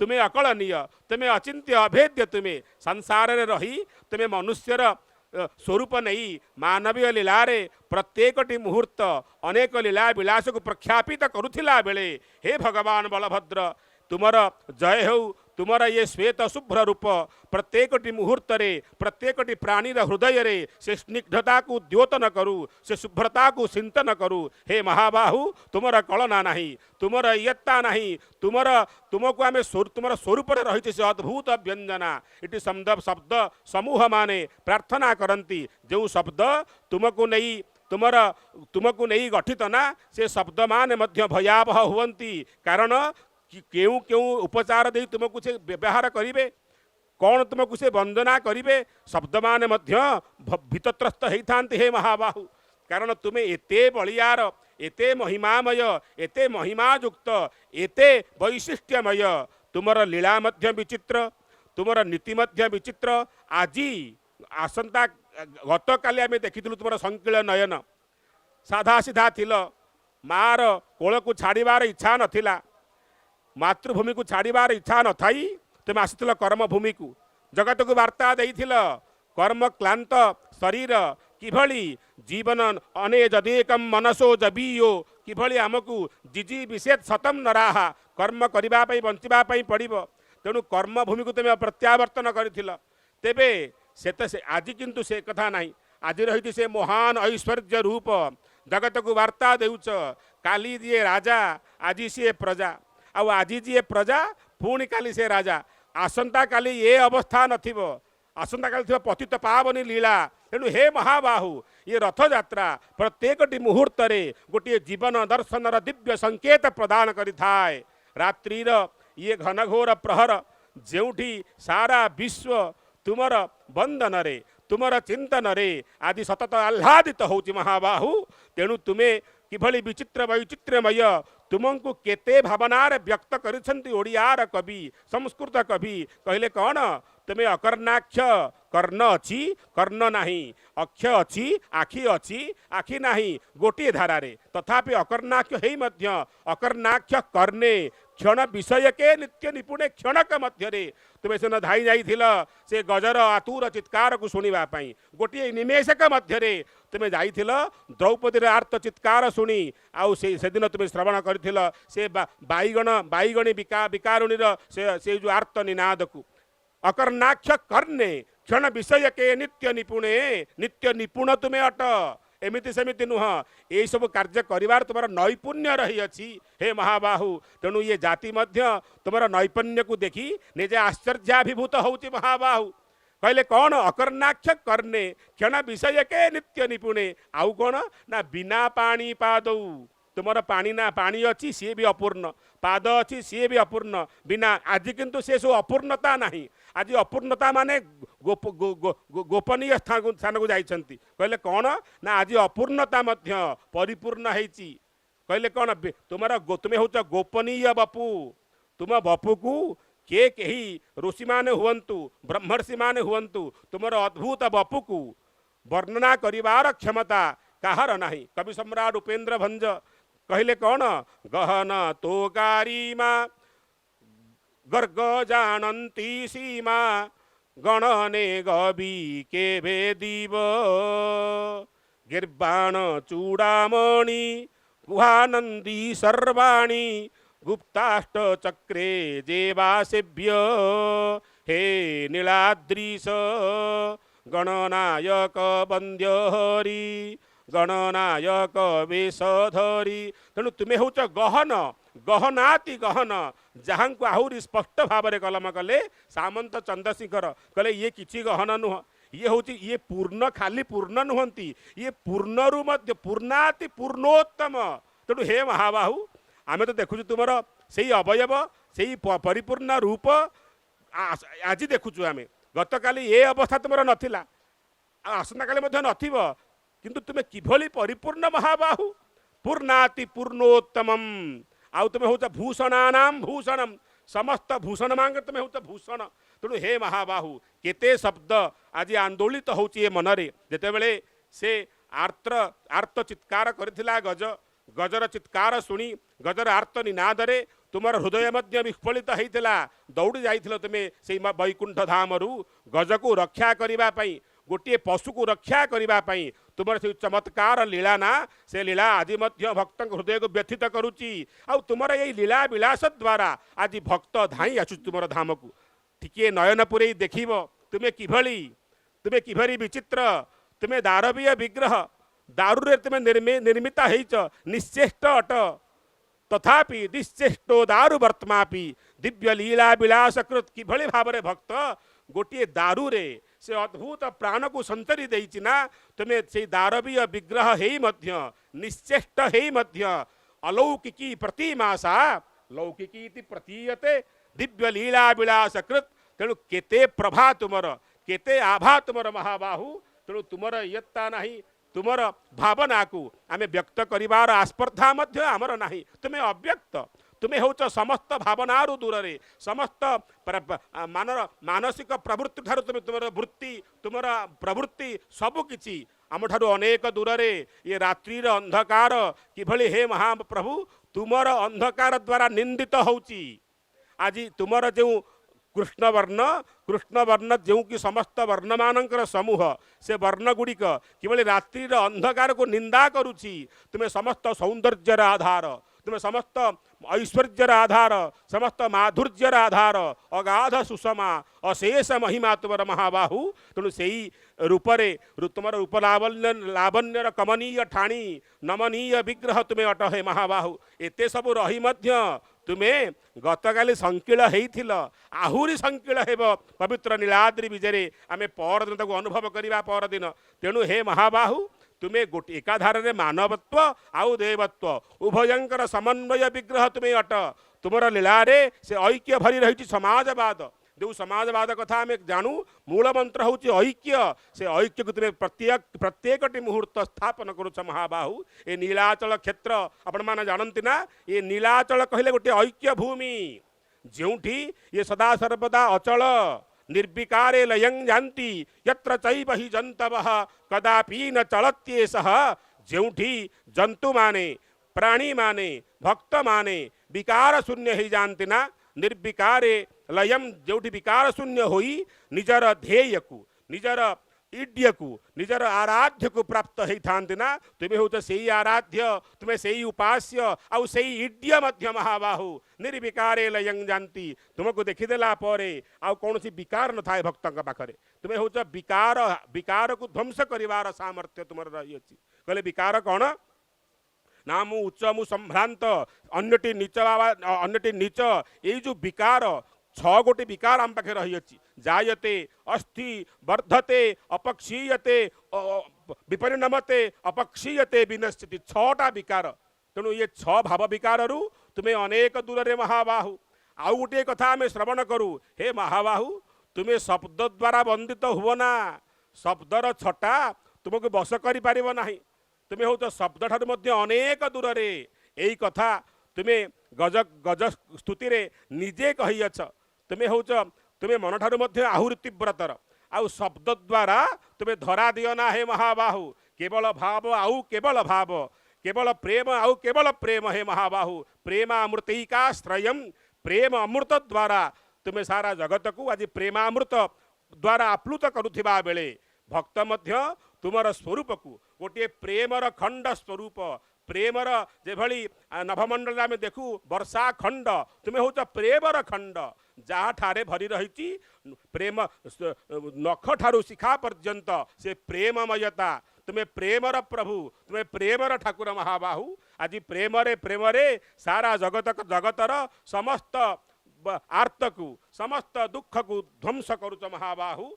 तुम्हें अकलनीय, तुम्हें अचिंत्य अभेद्य, तुम्हें संसार रे रही तुम्हें मनुष्यर स्वरूप नहीं मानवीय लीलारे प्रत्येकटी मुहूर्त अनेक लीला विलास को प्रख्यापित करुथिला बेले हे भगवान बलभद्र तुमर जय हो। तुमर ये श्वेत शुभ्र रूप प्रत्येकटी मुहूर्त रे प्रत्येकटी प्राणीर हृदय रे से स्निग्धता को द्योतन करू, से शुभ्रता को चिंतन करू। हे महाबाहु तुमर कलना नहीं, तुमर इयत्ता नहीं, तुमको आम तुमर स्वरूप रही से अद्भुत व्यंजना। इटी शब्द समूह माने प्रार्थना करती जो शब्द तुमको नहीं तुमको नहीं गठित ना से शब्द मान मध्य भयावह हुवंती। कारण केउ केउ उपचार दे तुमको से व्यवहार करिवे, कौन तुमको से वंदना करिवे, शब्द मान मध्य भीतत्रस्त होइथांती। हे महाबाहु कारण तुम्हें एते बलियार, एते महिमामय, एते महिमायुक्त, एते वैशिष्ट्यमय, तुमर लीला मध्य विचित्र, तुमर नीति मध्य विचित्र। आजी आसंता गत काली आम देखी तुम संकील नयन साधा सीधा थिल, मार कोल को छाड़बार इच्छा नथिला, मातृभूमि को छाड़बार इच्छा न थी तुम आसीथिल कर्मभूमि को, जगत को वार्ता देइथिल कर्म क्लांत शरीर किभली जीवन अने जदेकम मनसो जबीयो किभली आमको जिजी विषेद शतम नराहा कर्म करबा पई बंचिबा पई पड़िबो। तेणु कर्मभूमि को तुम प्रत्यावर्तन करिथिल तेबे से आज किंतु से कथा नहीं। आज रही से महान ऐश्वर्य रूप जगत को वार्ता देउच, काली जी राजा आज सी प्रजा, आज जी प्रजा पुणी काली से राजा, आसंता काली ये अवस्था नथिबो, आसंता काली थिबा पतित पावनी लीला। तेणु हे महाबाहु ये रथ यात्रा प्रत्येकटी मुहूर्त रे गोटे जीवन दर्शन दिव्य संकेत प्रदान करिथाए। रात्रिर ये घनघोर प्रहर जेउठी सारा विश्व तुमर बंदन रे तुमर चिंतन रे आदि सतत आह्लादित होची महाबाहु। तेणु तुम्हें किभली विचित्र वैचित्र्यमय तुमको केते भावनार व्यक्त करिसंती ओडियार कवि संस्कृत कवि कहले कौन तुम्हें अकर्णाक्ष कर्ण अच्छी कर्ण नहीं, अक्ष अच्छी आखि नहीं गोटे धारारे तथापि अकर्णाक्ष हेई मध्य अकर्णाक्ष कर्णे क्षण विषय के नित्य निपुणे क्षणक मध्य तुम्हें से धाई जाइथिल से गजर आतुर चित्कार को शुणा गोटे निमेषक मध्य तुम्हें जाइथिल द्रौपदी आर्त चित्कार शुणी आउ से दिन तुम्हें श्रवण करथिल से बाईगणी विकारुणीर से जो आर्त निनाद को अकर्णाक्ष कर्णे क्षण विषय के नित्य निपुण तुम्हें अट एमिति सेमिति नुह ये सब कार्य करिवार तुम नैपुण्य रही अछि। हे महाबाहु तेणु ये जाति मध्य तुम नैपुण्य को देखी निजे आश्चर्याभिभूत होउछि महाबाहु। कहले कौन अकर्णाक्ष कर्णे क्षण विषय के नित्य निपुणे आउ कौन ना बिना पानी पादौ तुमर पानी ना पानी अच्छी सी भी अपूर्ण पाद अच्छी सी भी अपूर्ण बिना आज किंतु से सब अपूर्णता नहीं। आज अपूर्णता माने गोपनीय स्थान को जाइछंती कहले कौन ना आज अपूर्णता मध्य परिपूर्ण हेची। कहले कौन तुम्हें होच गोपनीय बपु, तुम बपु को के कही ऋषि माने हुवंतु ब्रह्मर्षि माने हुवंतु तुमर अद्भुत बपु को वर्णना करिवार क्षमता काहर नहीं। कवि सम्राट उपेंद्र भंज कहले कौन गहन तोकारी माँ गर्ग जानती सीमा गणने गबी के भेदीव गिर्बाण चूड़ामणि गुहानंदी सर्वाणी गुप्ताष्ट चक्रे जेवासेभ्य हे नीलाद्रीश गणनायक वंद्य हरि गणनायक वेशधरी। तेणु तुम्हें हूँ गहन गहनाति गहन जहाँ को आहरी स्पष्ट भाव में कलम कले सामंत चंद्रशेखर कहले ये किछि गहन नुह, ये हूँ ये पूर्ण खाली पूर्ण नुहंती ये पूर्णरु मध्य पूर्णाति पूर्णोत्तम। तेणु हे महाबाहु आमे तो देखु तुमर से अवयव से परिपूर्ण रूप आज देखुचु आमे। गत काली ये अवस्था तुमर नथिला आसंता काली मध्य नथिब किंतु तुम्हें किभली परिपूर्ण महाबाहु पूर्णाति पूर्णोत्तमम आउ तुम्हें हूँ भूषणानाम भूषणम समस्त भूषण मांग तुम्हें हूँ भूषण। तेणु हे महाबाहु केते शब्द आज आंदोलित होची मनरे जेतेबेले से आर्त चित्कार करथिला गज गजर चित्कार शुणी गजर आर्त निनादरे तुमर हृदय मध्य विस्फलित होता दौड़ी जाइथिलो तुमे से वैकुंठ धामरू गजको रक्षा करिबा पई गोटे पशु को रक्षा करिबा पई तुमर से चमत्कार लीला ना से लीला आदि मध्य भक्त हृदय को व्यथित करुची आ तुमर ये लीला विलास द्वारा आज भक्त धाई आसु तुमर धाम को टिके नयन पुरे देखिब तुमे किभरी विचित्र तुमे दारवीय विग्रह दारुरे तुमे निर्मित होइच निश्चेष्ट अट तथापि निश्चेष्टो दारु वर्तमापि दिव्य लीला विलासकृत किभଳି भावरे भक्त गोटे दारुरे से अद्भुत प्राण को संतरी देइछि ना तुमे से दारवीय विग्रह हेई मध्य निश्चेष्ट हेई मध्य अलौकिकी प्रतिमासा लौकिकी इति प्रतीयते दिव्य लीला विलासकृत तेणु केते प्रभा तुमर केते आभा तुमर महाबाहु तेणु तुमर यत्ता नहीं तुमर भावना को आमे व्यक्त करिवार आस्पर्धा मध्य आमर नाही तुमे अव्यक्त तुमे होच समस्त भावनारू दूर रे समस्त मानसिक प्रवृत्ति ठारू तुमे तुमर वृत्ति तुमर प्रवृत्ति सबु किछि आम ठारू अनेक दूर रे ये रात्रिर अंधकार किभଳି हे महाप्रभु तुमर अंधकार द्वारा निंदित होउची आज तुमर जो कृष्ण वर्ण जो कि समस्त वर्ण मानकर समूह से वर्ण गुड़िक किभଳି रात्रिर अंधकार को निंदा करुछि तुमे समस्त सौंदर्यर आधार तुमे समस्त ऐश्वर्यर आधार समस्त माधुर्यर आधार अगाध सुषमा अशेष महिमा तुमर महाबाहु तेणु से रूपरे तुमर रूप लावण्यर कमनीय ठाणी नमनीय विग्रह तुमे अट हे महाबाहु एते सबु रही मध्य तुमे गतकाली संकील होइथिल आहुरी संकील हेब पवित्र नीलाद्रि विजय आमे परदिन ताको अनुभव करिबा परदिन तेणु हे महाबाहु तुमे गोटे एकाधार रे मानवत्व आउ देवत्व उभयंकर समन्वय विग्रह तुमे अट तुमर लीला रे से ऐक्य भरी रही समाजवाद जो समाजवाद कथा आम जानू मूल मंत्र हूँ ऐक्य से ऐक्य को तुम्हें प्रत्येक मुहूर्त स्थापन करुच महाबाहु ए नीलाचल क्षेत्र आपण मैंने जानती ना ये नीलाचल कहले गोटे ऐक्य भूमि जोठी ये सदा सर्वदा अचल निर्विकारे लयं जानती यत्र चैव हि जंतवः कदापि न चलत्येषः जोठी जंतु माने प्राणी माने भक्त माने विकार शून्य ही जानती ना निर्विकारे लयम जोठी विकार शून्य होई निजर ध्येय को निजर इड्य को निजर आराध्य को प्राप्त होता ना तुम्हें हूँ से आराध्य तुम्हें से उपास्य आउ से इड्य मध्य महाबाहु निर्विकारे लयं जानती तुमको देखीदेला आउ कौन सी विकार न थाए भक्त पाखरे तुम्हें हूँ विकार को ध्वंस करिवार सामर्थ्य तुम रही कहले विकार कौन ना मु उच्च मु संभ्रांत अन्यटी नीच ये जो विकार छ गोटे विकार आम पाखे रही अच्छी जायते अस्थि वर्धते अपक्षीयते विपरिणमते अपक्षीयते विनश्यति छटा विकार तेणु ये छ भाव विकार रु तुम्हें अनेक दूर रे महाबाहु आउ गोटे कथा आम श्रवण करू हे महाबाहु तुम्हें शब्द द्वारा वंदित हुओ ना शब्दर छटा तुमको बस कर तुम्हें हूँ शब्द ठार अनेक दूर रे यही कथा तुम्हें गज गज स्तुति रे निजे कहीअछ तुम्हें हूँ तुम्हें मन ठार आहुरी तीव्रतर आउ शब्द द्वारा तुम्हें धरा दियो ना हे महाबाहु केवल भाव आउ केवल भाव केवल प्रेम आउ केवल प्रेम हे महाबाहु प्रेमामृतिकाश्रयम प्रेम अमृत द्वारा तुम्हें सारा जगत को आज प्रेमामृत द्वारा आप्लुत करुथिबा बेले भक्त मध्य तुमर स्वरूप को गोटे प्रेमर खंड स्वरूप प्रेमर जेभली नभमंडल में देखू वर्षा खंड तुम्हें हूँ प्रेमर खंड जहाँ ठारे भरी रही प्रेम नख ठारू शिखा पर्यंत से प्रेममयता तुम्हें प्रेमर प्रभु तुम्हें प्रेमर ठाकुर महाबाहु आज प्रेमरे सारा जगतर समस्त आर्त को समस्त दुख को ध्वंस करुच महाबाहु